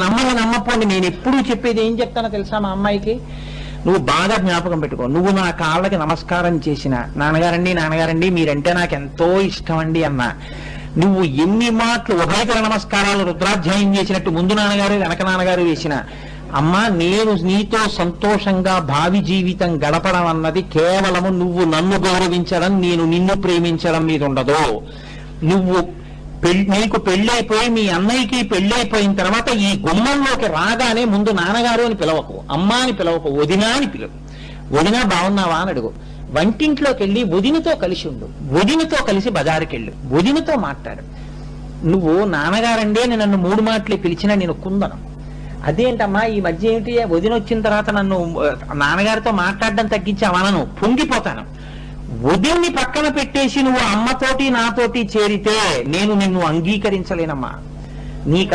నమ్మని నమ్మపోండి. నేను ఎప్పుడూ చెప్పేది ఏం చెప్తానో తెలుసా మా అమ్మాయికి, నువ్వు బాగా జ్ఞాపకం పెట్టుకో, నువ్వు నా కాళ్ళకి నమస్కారం చేసిన నాన్నగారండి మీరంటే నాకు ఎంతో ఇష్టం అండి అన్నా, నువ్వు ఎన్ని మాటలు ఉభయకర నమస్కారాలు రుద్రాధ్యాయం చేసినట్టు ముందు నాన్నగారు వెనక నాన్నగారు వేసిన, అమ్మా నేను నీతో సంతోషంగా భావి జీవితం గడపడం అన్నది కేవలము నువ్వు నన్ను గౌరవించడం, నేను నిన్ను ప్రేమించడం మీద ఉండదు. నువ్వు నీకు పెళ్ళైపోయి మీ అన్నయ్యకి పెళ్ళైపోయిన తర్వాత ఈ గుమ్మంలోకి రాగానే ముందు నాన్నగారు అని పిలవకు, అమ్మ అని పిలవకు, వదినా అని పిలవు. వదినా బాగున్నావా అని అడుగు. వంటింట్లోకి వెళ్ళి వదినతో కలిసి ఉండు, వదినతో కలిసి బజారుకి వెళ్ళు, వదినతో మాట్లాడు. నువ్వు నాన్నగారండి అని నన్ను 3 మాటలే పిలిచినా నేను కుందను. అదేంటమ్మా ఈ మధ్య ఏమిటి, వదిన వచ్చిన తర్వాత నన్ను నాన్నగారితో మాట్లాడడం తగ్గించావనను, పొంగిపోతాను. వదిన్ని పక్కన పెట్టేసి నువ్వు అమ్మతోటి నాతోటి చేరితే నేను నిన్ను అంగీకరించలేనమ్మా. నీకు